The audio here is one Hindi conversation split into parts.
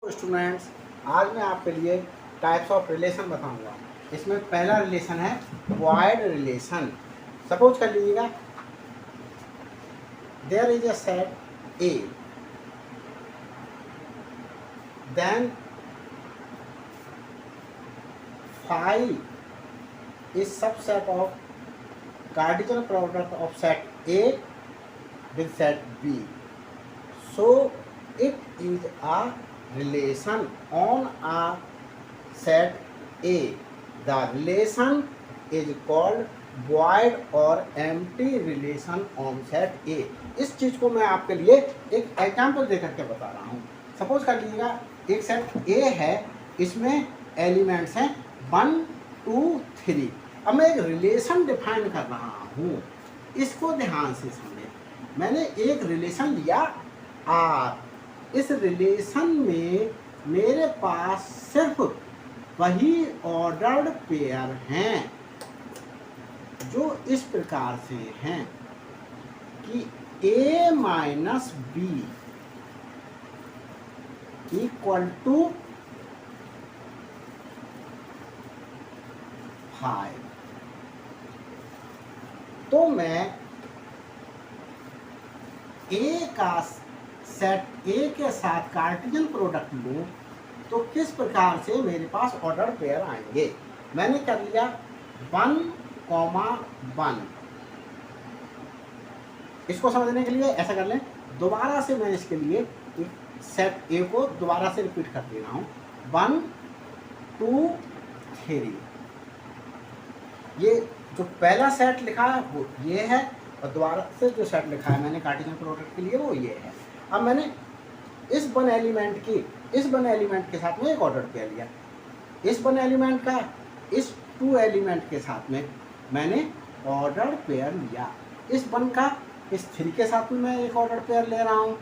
स्टूडेंट्स, आज मैं आपके लिए टाइप्स ऑफ रिलेशन बताऊंगा। इसमें पहला रिलेशन है वॉइड रिलेशन। सपोज कर लीजिएगा, there is a set A, then five is subset of Cartesian product of set A with set B, so it is a relation on a set A. The relation is called void or empty relation on set A. इस चीज को मैं आपके लिए एक एग्जाम्पल दे करके बता रहा हूँ। सपोज कर लीजिएगा, एक सेट A है, इसमें एलिमेंट्स हैं 1, 2, 3। अब मैं एक रिलेशन डिफाइन कर रहा हूँ, इसको ध्यान से समझे। मैंने एक रिलेशन लिया R, इस रिलेशन में मेरे पास सिर्फ वही ऑर्डर्ड पेयर हैं जो इस प्रकार से हैं कि A minus B equal to 5। तो मैं A का सेट ए के साथ कार्टेशियन प्रोडक्ट लूँ तो किस प्रकार से मेरे पास ऑर्डर पेयर आएंगे। मैंने कर लिया 1, 1। इसको समझने के लिए ऐसा कर लें, दोबारा से मैं इसके लिए सेट ए को दोबारा से रिपीट कर दे रहा हूँ। 1, 2, 3। ये जो पहला सेट लिखा है वो ये है, और दोबारा से जो सेट लिखा है मैंने कार्टेशियन प्रोडक्ट के लिए वो ये है। अब मैंने इस 1 एलिमेंट के साथ में एक ऑर्डर पेयर लिया, इस 1 एलिमेंट का इस 2 एलिमेंट के साथ में मैंने ऑर्डर पेयर लिया, इस 1 का इस 3 के साथ में मैं एक ऑर्डर पेयर ले रहा हूँ।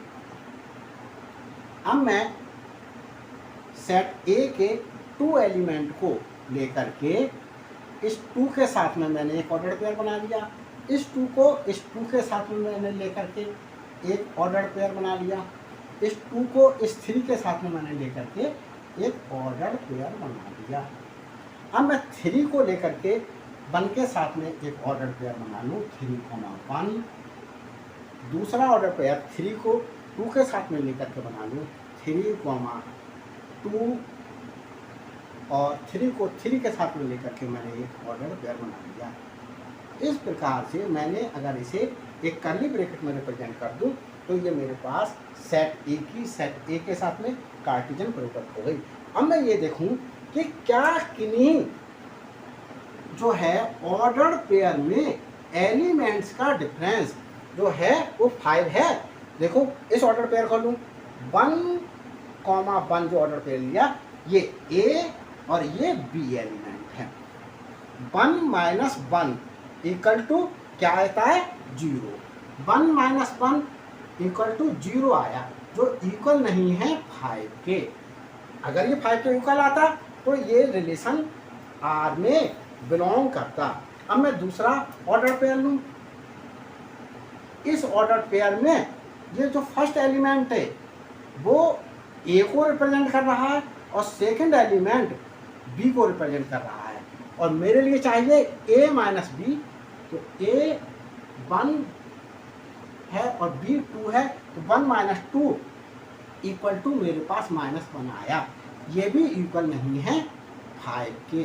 अब मैं सेट ए के 2 एलिमेंट को लेकर के इस 2 के साथ में मैंने एक ऑर्डर पेयर बना लिया, इस 2 को इस 2 के साथ में मैंने लेकर के एक ऑर्डर पेयर बना लिया, इस 2 को इस 3 के साथ में मैंने लेकर के एक ऑर्डर पेयर बना लिया। अब मैं 3 को लेकर के 1 के साथ में एक ऑर्डर पेयर बना लूँ, 3, 1। दूसरा ऑर्डर पेयर 3 को 2 के साथ में लेकर के बना लूँ, 3, 2। और 3 को 3 के साथ में लेकर के मैंने एक ऑर्डर पेयर बना लिया। इस प्रकार से मैंने अगर इसे एक कर्ली ब्रैकेट में रिप्रेजेंट कर दूं तो ये मेरे पास सेट ए के साथ में कार्टेशियन प्रोडक्ट हो गई। अब मैं ये देखूं कि क्या किन्हीं जो है ऑर्डर्ड पेयर में एलिमेंट्स का डिफरेंस जो है वो 5 है। देखो इस ऑर्डर पेयर को लूँ, 1, 1 जो ऑर्डर पेयर लिया ये ए और ये बी एलिमेंट है। 1 माइनस 1 इक्वल टू क्या आता है 0। 1 माइनस 1 इक्वल टू 0 आया, जो इक्वल नहीं है 5 के। अगर ये 5 के इक्वल आता तो ये रिलेशन आर में बिलोंग करता। अब मैं दूसरा ऑर्डर पेयर लूँ, इस ऑर्डर पेयर में ये जो फर्स्ट एलिमेंट है वो ए को रिप्रेजेंट कर रहा है और सेकंड एलिमेंट बी को रिप्रेजेंट कर रहा है, और मेरे लिए चाहिए ए माइनस बी। तो ए 1 है और बी 2 है, तो 1 माइनस 2 इक्वल टू मेरे पास -1 आया। ये भी इक्वल नहीं है 5 के।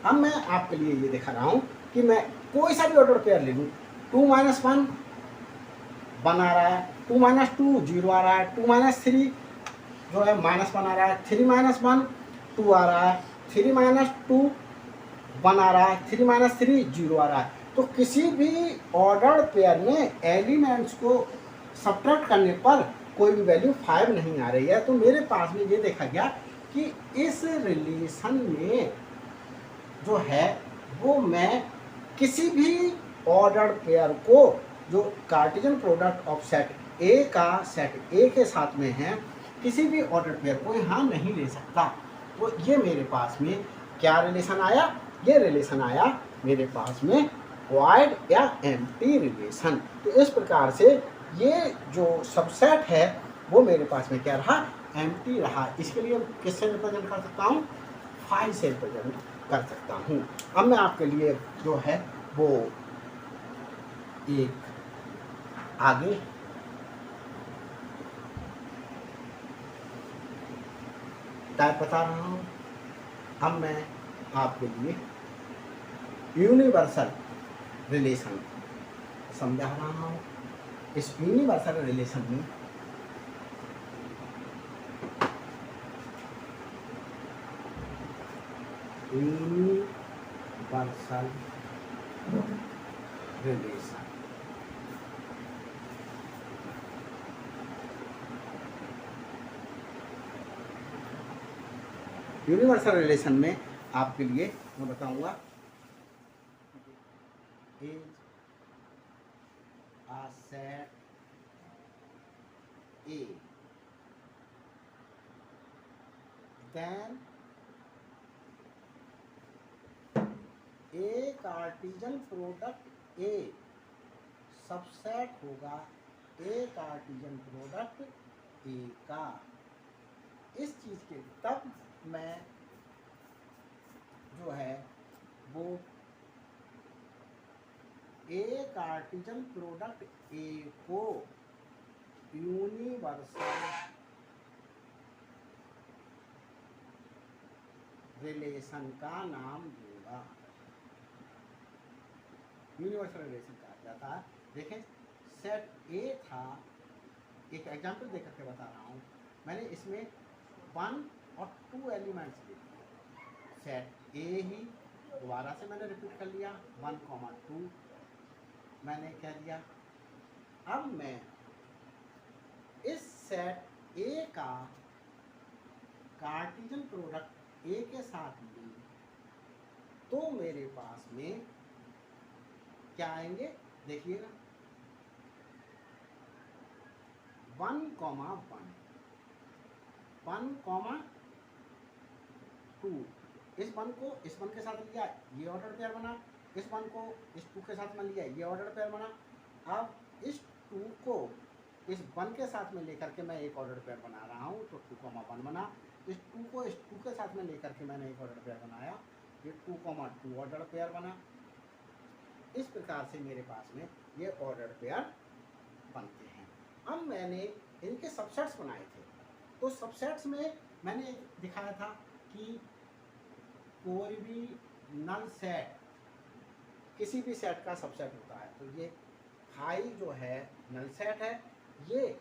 अब मैं आपके लिए ये दिखा रहा हूँ कि मैं कोई सा भी ऑर्डर पेयर ले लूँ, 2 माइनस 1 1 आ रहा है, 2 माइनस 2 0 आ रहा है, 2 माइनस 3 जो है -1 आ रहा है, 3 माइनस 1 2 आ रहा है, 3 माइनस 2 1 आ रहा है, 3 माइनस 3 0 आ रहा है। तो किसी भी ऑर्डर्ड पेयर में एलिमेंट्स को सब्ट्रैक्ट करने पर कोई भी वैल्यू 5 नहीं आ रही है। तो मेरे पास में ये देखा गया कि इस रिलेशन में जो है वो मैं किसी भी ऑर्डर्ड पेयर को जो कार्टेशियन प्रोडक्ट ऑफ सेट ए का सेट ए के साथ में है, किसी भी ऑर्डर्ड पेयर को यहाँ नहीं ले सकता। तो ये मेरे पास में क्या रिलेशन आया, ये रिलेशन आया मेरे पास में वॉइड या एम्प्टी रिलेशन। तो इस प्रकार से ये जो सबसेट है वो मेरे पास में क्या रहा, एम्प्टी रहा, इसके लिए किससे रिप्रेजेंट कर सकता हूँ, 5 से रिप्रेजेंट कर सकता हूँ। अब मैं आपके लिए जो है वो एक आगे टाइप बता रहा हूँ। अब मैं आपके लिए यूनिवर्सल रिलेशन समझा रहा हूँ। इस यूनिवर्सल रिलेशन में यूनिवर्सल रिलेशन यूनिवर्सल रिलेशन में आपके लिए मैं बताऊंगा is a set A, then a Cartesian product A subset होगा a कार्टीजन प्रोडक्ट A का। इस चीज के तब मैं जो है वो a कार्टीजन प्रोडक्ट A को यूनिवर्सल रिलेशन का नाम दूंगा। यूनिवर्सल रिलेशन कहा जाता है। देखें, सेट ए था, एक एग्जांपल देकर के बता रहा हूँ। मैंने इसमें 1 और 2 एलिमेंट्स लिखे। सेट ए ही दोबारा से मैंने रिपीट कर लिया, 1, 2 मैंने कह दिया। अब मैं इस सेट ए का कार्टीजन प्रोडक्ट ए के साथ लूँ तो मेरे पास में क्या आएंगे, देखिएगा 1, 1, 2। इस 1 को इस 1 के साथ लिया, ये ऑर्डर पेयर बना। इस 1 को इस 2 के साथ में लिया, ये ऑर्डर पेयर बना। अब इस 2 को इस 1 के साथ में लेकर के मैं एक ऑर्डर पेयर बना रहा हूँ, तो 2, 1 बना। इस 2 को इस 2 के साथ में लेकर के मैंने एक ऑर्डर पेयर बनाया, ये 2, 2 ऑर्डर पेयर बना। इस प्रकार से मेरे पास में ये ऑर्डर पेयर बनते हैं। अब मैंने इनके सबसेट्स बनाए थे, तो सबसेट्स में मैंने दिखाया था कि कोई भी नल सेट किसी भी सेट का सबसेट होता है। तो ये फाई जो है नल सेट है, ये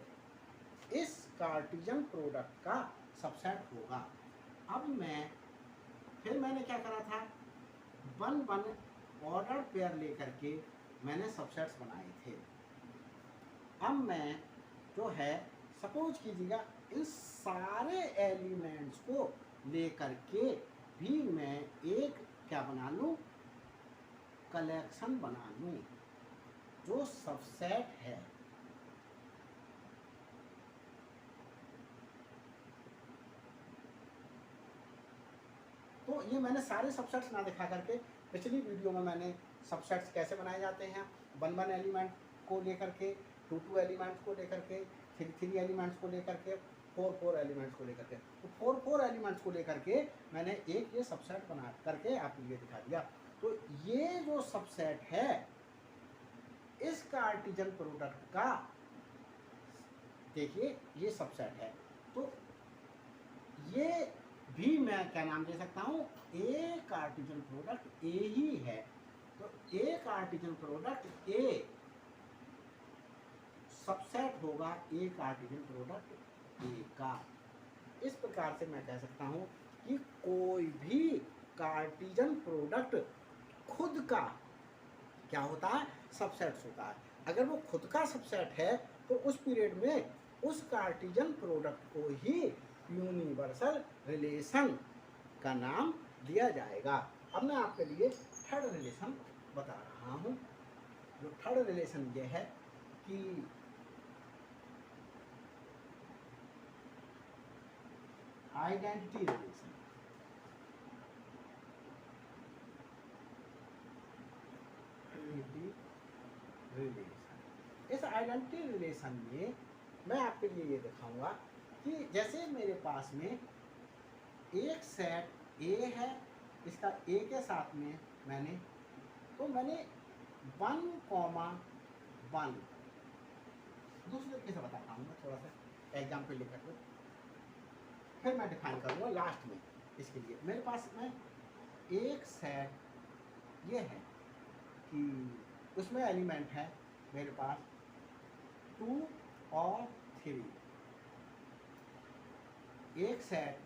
इस कार्टीजन प्रोडक्ट का सबसेट होगा। अब फिर मैंने क्या करा था, 1 ऑर्डर पेयर लेकर के मैंने सबसेट्स बनाए थे। अब मैं जो है सपोज कीजिएगा इन सारे एलिमेंट्स को लेकर के भी मैं एक क्या बना लूँ, कलेक्शन बना लूँ जो सबसेट है। तो ये मैंने सारे सबसेट्स ना दिखा करके पिछली वीडियो में मैंने सबसेट्स कैसे बनाए जाते हैं, 1 एलिमेंट को लेकर के, 2 एलिमेंट्स को लेकर के, 3 एलिमेंट्स को लेकर के, 4 एलिमेंट्स को लेकर के। तो 4 एलिमेंट्स को लेकर के मैंने एक ये सबसेट बना करके आपके लिए दिखा दिया। तो ये जो सबसेट है इस कार्टीजन प्रोडक्ट का, देखिए ये सबसेट है, तो ये भी मैं क्या नाम दे सकता हूँ, ए कार्टीजन प्रोडक्ट ए ही है। तो ए कार्टीजन प्रोडक्ट ए सबसेट होगा ए कार्टीजन प्रोडक्ट ए का। इस प्रकार से मैं कह सकता हूँ कि कोई भी कार्टीजन प्रोडक्ट खुद का क्या होता है, सबसेट्स होता है। अगर वो खुद का सबसेट है तो उस पीरियड में उस कार्टीजन प्रोडक्ट को ही यूनिवर्सल रिलेशन का नाम दिया जाएगा। अब मैं आपके लिए थर्ड रिलेशन बता रहा हूँ। जो थर्ड रिलेशन ये है कि आइडेंटिटी रिलेशन। इस आइडेंटिटी रिलेशन में मैं आपके लिए ये दिखाऊंगा कि जैसे मेरे पास में एक सेट ए है, इसका ए के साथ में मैंने 1,1 दूसरे तरीके से बताता हूँ मैं, थोड़ा सा एग्जाम्पल लेकर के फिर मैं डिफाइन करूँगा लास्ट में। इसके लिए मेरे पास में एक सेट ये है कि उसमें एलिमेंट है मेरे पास 2 और 3। एक सेट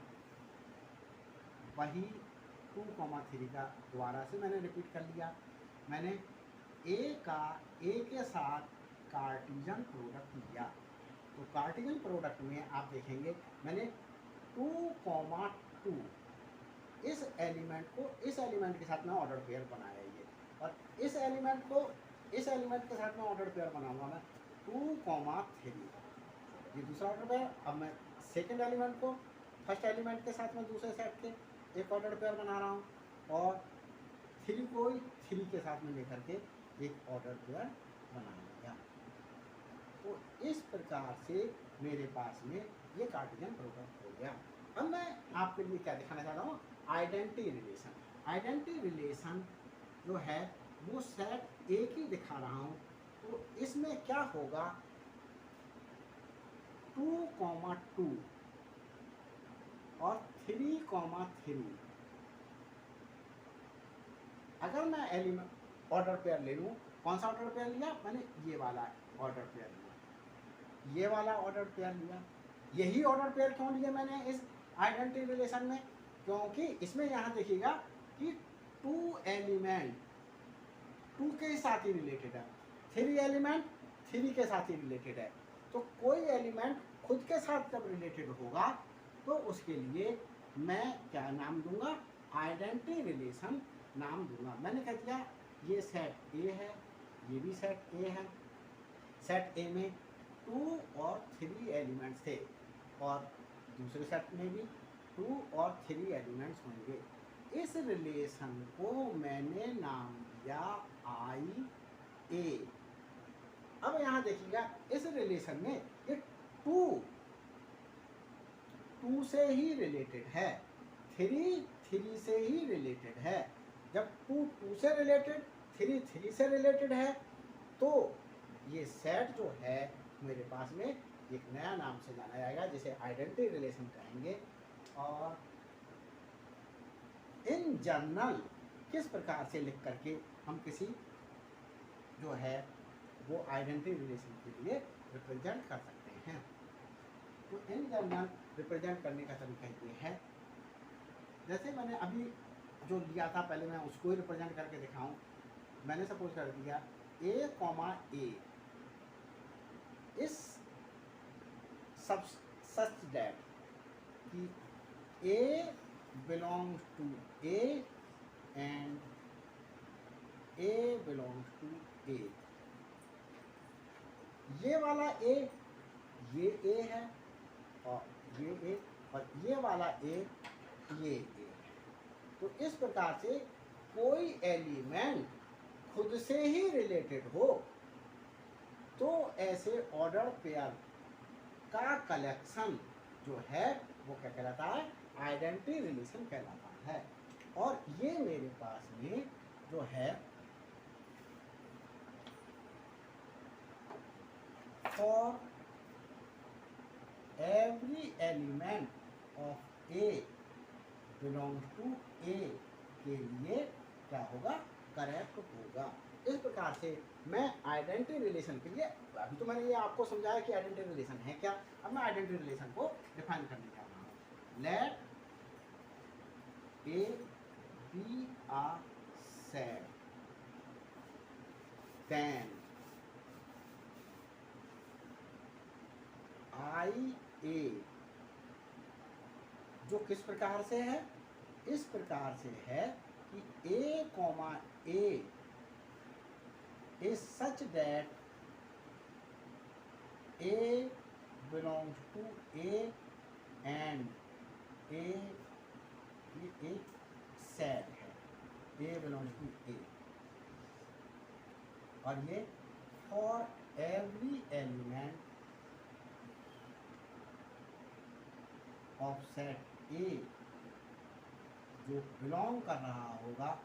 वही 2,3 का दोबारा से मैंने रिपीट कर लिया। मैंने ए के साथ कार्टेशियन प्रोडक्ट लिया, तो कार्टेशियन प्रोडक्ट में आप देखेंगे मैंने 2,2 इस एलिमेंट के साथ में ऑर्डर पेयर बनाया ये, और इस एलिमेंट के साथ में ऑर्डर पेयर बनाऊंगा मैं 2,3, ये दूसरा ऑर्डर पेयर। अब मैं सेकेंड एलिमेंट को फर्स्ट एलिमेंट के साथ में दूसरे सेट के एक ऑर्डर पेयर बना रहा हूँ, और 3 को 3 के साथ में लेकर के एक ऑर्डर पेयर बना लिया। तो इस प्रकार से मेरे पास में ये कार्टेशियन प्रोडक्ट हो गया। अब मैं आपके लिए क्या दिखाना चाहता हूँ, आइडेंटिटी रिलेशन। आइडेंटिटी रिलेशन जो है वो सेट एक ही दिखा रहा हूँ, तो इसमें क्या होगा 2,2 और 3,3। अगर मैं एलिमेंट ऑर्डर पेयर ले लूँ, कौन सा ऑर्डर पेयर लिया मैंने, ये वाला ऑर्डर पेयर लिया, ये वाला ऑर्डर पेयर लिया। यही ऑर्डर पेयर क्यों लिए मैंने इस आइडेंटिटी रिलेशन में, क्योंकि इसमें यहाँ देखिएगा कि 2 एलिमेंट 2 के साथ ही रिलेटेड है, 3 एलिमेंट 3 के साथ ही रिलेटेड है। तो कोई एलिमेंट खुद के साथ जब रिलेटेड होगा तो उसके लिए मैं क्या नाम दूंगा, आइडेंटिटी रिलेशन नाम दूंगा। मैंने कह दिया ये सेट ए है, ये भी सेट ए है। सेट ए में 2 और 3 एलिमेंट्स थे, और दूसरे सेट में भी 2 और 3 एलिमेंट्स होंगे। इस रिलेशन को मैंने नाम दिया आई ए। अब यहाँ देखिएगा इस रिलेशन में ये 2 से ही रिलेटेड है, 3 से ही रिलेटेड है। जब 2 से रिलेटेड, 3 से रिलेटेड है, तो ये सेट जो है मेरे पास में एक नया नाम से जाना जाएगा जिसे आइडेंटिटी रिलेशन कहेंगे। और इन जनरल किस प्रकार से लिख करके हम किसी जो है वो आइडेंटिटी रिलेशन के लिए रिप्रेजेंट कर सकते हैं। तो इन जनरल रिप्रेजेंट करने का तरीका ये है, जैसे मैंने अभी जो लिया था पहले मैं उसको ही रिप्रेजेंट करके दिखाऊं। मैंने सपोज कर दिया A, इस सब सच दैट कि A belongs to A and A belongs to A। ये वाला A ये A है, और ये A, और ये वाला A ये A। तो इस प्रकार से कोई एलिमेंट खुद से ही रिलेटेड हो तो ऐसे ऑर्डर पेयर का कलेक्शन जो है वो क्या कहलाता है, आइडेंटिटी रिलेशन कहलाता है। और ये मेरे पास में जो है for every element of A belongs to A के लिए क्या होगा, करेक्ट होगा। इस प्रकार से मैं आइडेंटिटी रिलेशन के लिए, अभी तो मैंने ये आपको समझाया कि आइडेंटिटी रिलेशन है क्या, अब मैं आइडेंटिटी रिलेशन को डिफाइन करने जा रहा हूँ। Let A be a set then I A, जो किस प्रकार से है, इस प्रकार से है कि A, is such that A belongs to A and A ये एक सेट है, A belongs to A, और ये for every element of set ए जो बिलोंग कर रहा होगा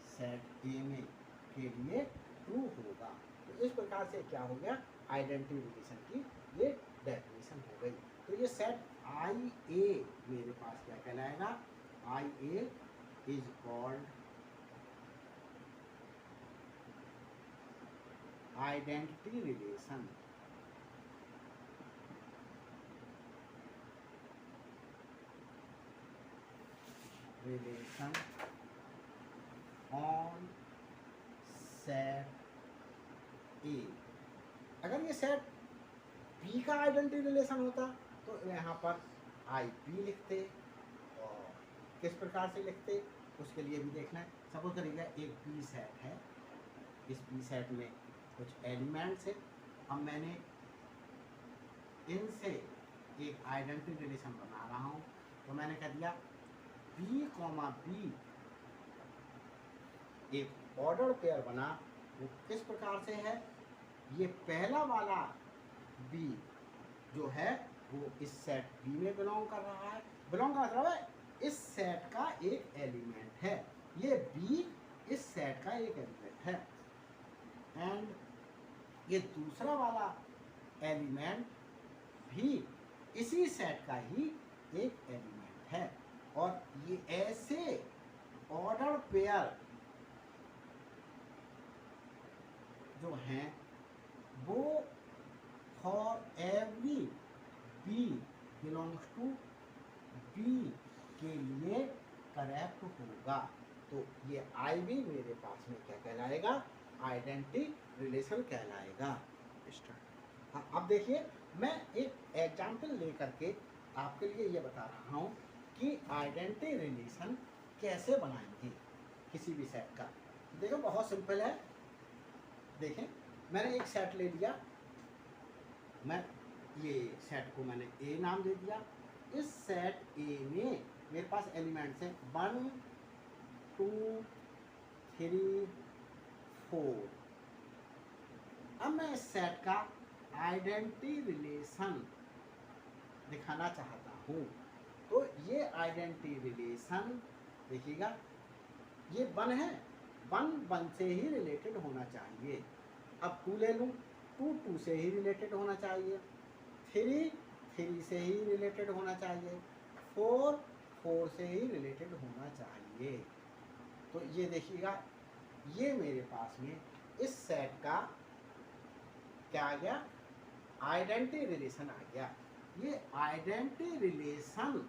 सेट ए में के लिए ट्रू होगा। तो इस प्रकार से क्या हो गया, आइडेंटिटी रिलेशन की ये डेफिनेशन हो गई। तो ये सेट आई ए मेरे पास क्या कहलाएगा, I A is called identity relation. Relation on set A. अगर ये सेट पी का आइडेंटिटी रिलेशन होता तो यहाँ पर आई पी लिखते, और किस प्रकार से लिखते उसके लिए भी देखना है। सपोज करिएगा एक पी सेट है, इस पी सेट में कुछ एलिमेंट्स है, अब मैंने इनसे एक आइडेंटिटी रिलेशन बना रहा हूँ। तो मैंने कह दिया बी कॉमा बी एक ऑर्डर पेयर बना, वो किस प्रकार से है, ये पहला वाला बी जो है वो इस सेट बी में बिलोंग कर रहा है। बिलोंग का मतलब है इस सेट का एक एलिमेंट है, ये बी इस सेट का एक एलिमेंट है। एंड ये दूसरा वाला एलिमेंट भी इसी सेट का ही एक एलिमेंट है। और ये ऐसे ऑर्डर पेयर जो हैं वो for every B belongs to B के लिए करेक्ट होगा। तो ये आई भी मेरे पास में क्या कहलाएगा, आइडेंटिटी रिलेशन कहलाएगा। हाँ, अब देखिए मैं एक एग्जाम्पल लेकर के आपके लिए ये बता रहा हूँ कि आइडेंटिटी रिलेशन कैसे बनाएंगे किसी भी सेट का। देखो बहुत सिंपल है। देखें मैंने एक सेट ले लिया, मैं ये सेट को मैंने ए नाम दे दिया। इस सेट ए में मेरे पास एलिमेंट्स हैं 1 2 3 4। अब मैं इस सेट का आइडेंटिटी रिलेशन दिखाना चाहता हूँ। तो ये आइडेंटिटी रिलेशन देखिएगा, ये 1 है, 1 से ही रिलेटेड होना चाहिए। अब 2 ले लूँ, 2 से ही रिलेटेड होना चाहिए, 3 से ही रिलेटेड होना चाहिए, 4 से ही रिलेटेड होना चाहिए। तो ये देखिएगा ये मेरे पास में इस सेट का क्या आ गया, आइडेंटिटी रिलेशन आ गया। ये आइडेंटिटी रिलेशन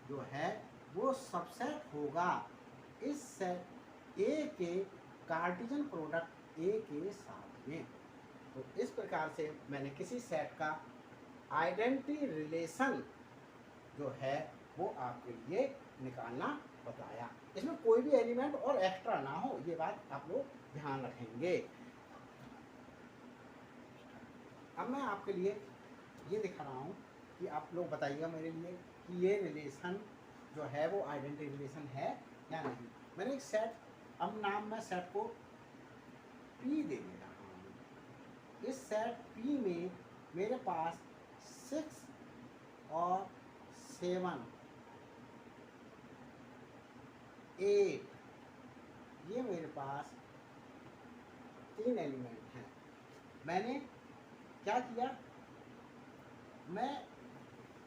जो है वो सबसेट होगा इस सेट ए के कार्टेशियन प्रोडक्ट ए के साथ में। तो इस प्रकार से मैंने किसी सेट का आइडेंटिटी रिलेशन जो है वो आपके लिए निकालना बताया। इसमें कोई भी एलिमेंट और एक्स्ट्रा ना हो, ये बात आप लोग ध्यान रखेंगे। अब मैं आपके लिए ये दिखा रहा हूँ कि आप लोग बताइएगा मेरे लिए कि ये रिलेशन जो है वो आइडेंटिटी रिलेशन है या नहीं। मैंने एक सेट, अब नाम मैं सेट को पी दे रहा हूँ। इस सेट पी में मेरे पास 6 और 7 8 ये मेरे पास 3 एलिमेंट हैं। मैंने क्या किया, मैं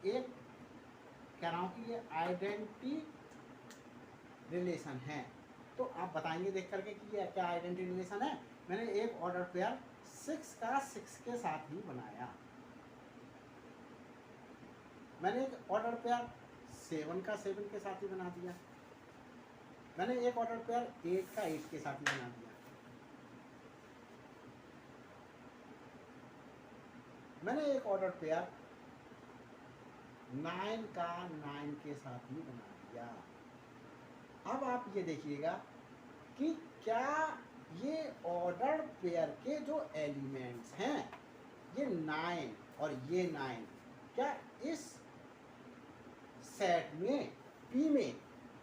एक कह रहा हूँ कि ये आइडेंटिटी रिलेशन है। तो आप बताएंगे देख करके कि ये क्या आइडेंटिटी रिलेशन है। मैंने एक ऑर्डर पेयर 6 का 6 के साथ ही बनाया। मैंने एक ऑर्डर पेयर 7 का 7 के साथ ही बना दिया। मैंने एक ऑर्डर पेयर 8 का 8 के साथ ही बना दिया। मैंने एक ऑर्डर पेयर 9 का 9 के साथ ही बना दिया। अब आप ये देखिएगा कि क्या ये ऑर्डर पेयर के जो एलिमेंट्स हैं ये 9 और ये 9 क्या इस सेट में पी में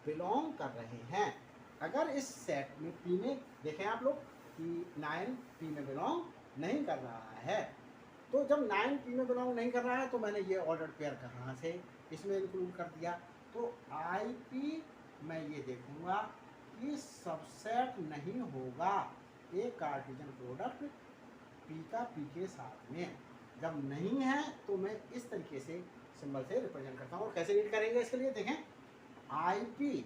बिलोंग कर रहे हैं। अगर इस सेट में पी में देखें आप लोग कि 9 पी में बिलोंग नहीं कर रहा है, तो जब 9 पी में बिलोंग नहीं कर रहा है तो मैंने ये ऑर्डर पेयर कहाँ से इसमें इंक्लूड कर दिया। तो आईपी मैं ये देखूंगा कि सबसेट नहीं होगा एक कार्टेशियन प्रोडक्ट पी का पी के साथ में। जब नहीं है तो मैं इस तरीके से सिंबल से रिप्रेजेंट करता हूँ। और कैसे रीड करेंगे इसके लिए देखें, I P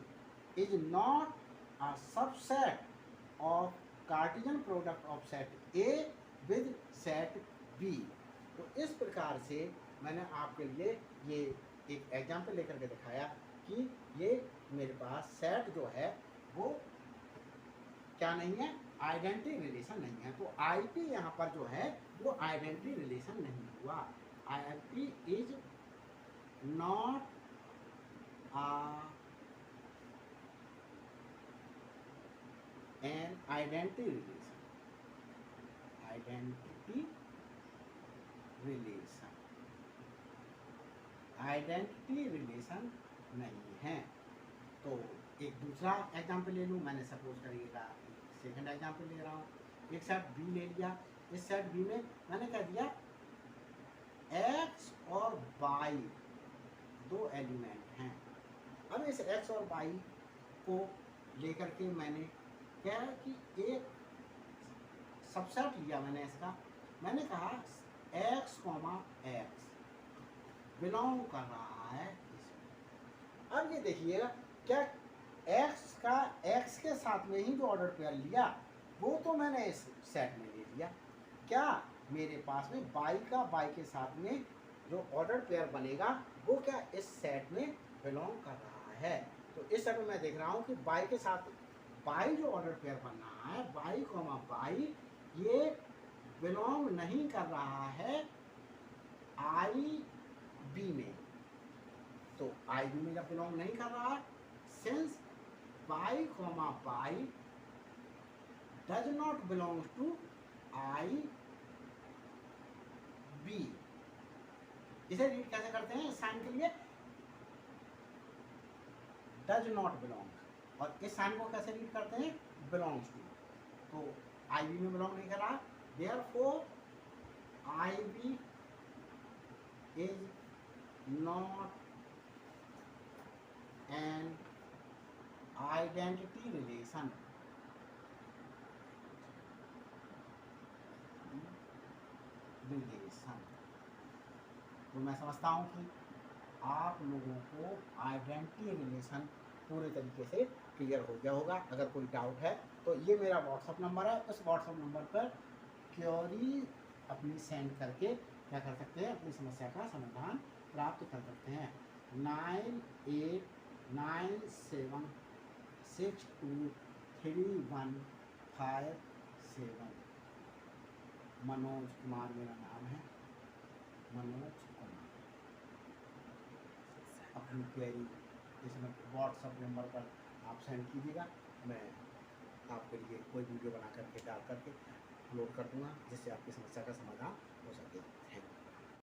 is not a subset of Cartesian product of set A with set B. तो इस प्रकार से मैंने आपके लिए ये एक एग्जाम्पल लेकर के दिखाया कि ये मेरे पास सेट जो है वो क्या नहीं है, आइडेंटिटी रिलेशन नहीं है। तो आईपी यहाँ पर जो है वो आइडेंटिटी रिलेशन नहीं हुआ। IP is not an identity relation, identity relation, identity relation नहीं है। तो एक दूसरा एग्जाम्पल ले लूँ, मैंने सपोज करिएगा सेकंड एग्जाम्पल ले रहा हूँ। एक सेट बी ले लिया, इस सेट बी में मैंने कह दिया एक्स और वाई दो एलिमेंट हैं। अब इस एक्स और वाई को लेकर के मैंने क्या है कि एक सबसेट लिया मैंने इसका। मैंने कहा एक्स कॉमा एक्स बिलोंग कर रहा है इसमें। अब ये देखिएगा, क्या एक्स का एक्स के साथ में ही जो ऑर्डर पेयर लिया वो तो मैंने इस सेट में ले लिया। क्या मेरे पास में बाई का बाई के साथ में जो ऑर्डर पेयर बनेगा वो क्या इस सेट में बिलोंग कर रहा है। तो इस सेट में मैं देख रहा हूँ कि बाई के साथ बाई जो ऑर्डर पेयर बन रहा है, बाई कॉमा बाई, ये बिलोंग नहीं कर रहा है आई बी में। तो आई बी में जब बिलोंग नहीं कर रहा, since by comma by does not belong to I B. इसे रीड कैसे करते हैं इस साइन के लिए, डज नॉट बिलोंग, और इस साइन को कैसे रीड करते हैं, बिलोंग्स टू। तो आई बी में बिलोंग नहीं कर रहा, therefore I B is not an identity relation. तो मैं समझता हूँ कि आप लोगों को आइडेंटिटी रिलेशन पूरे तरीके से क्लियर हो गया होगा। अगर कोई डाउट है तो ये मेरा व्हाट्सअप नंबर है, उस व्हाट्सअप नंबर पर क्वेरी अपनी सेंड करके क्या कर सकते हैं, अपनी समस्या का समाधान प्राप्त कर सकते हैं। 9896231557। मनोज कुमार मेरा नाम है, मनोज कुमार। अपनी क्वेरी इसमें व्हाट्सअप नंबर पर आप सेंड कीजिएगा, मैं आपके लिए कोई वीडियो बना करके डाल करके अपलोड कर दूँगा जिससे आपकी समस्या का समाधान हो सके। Thank you.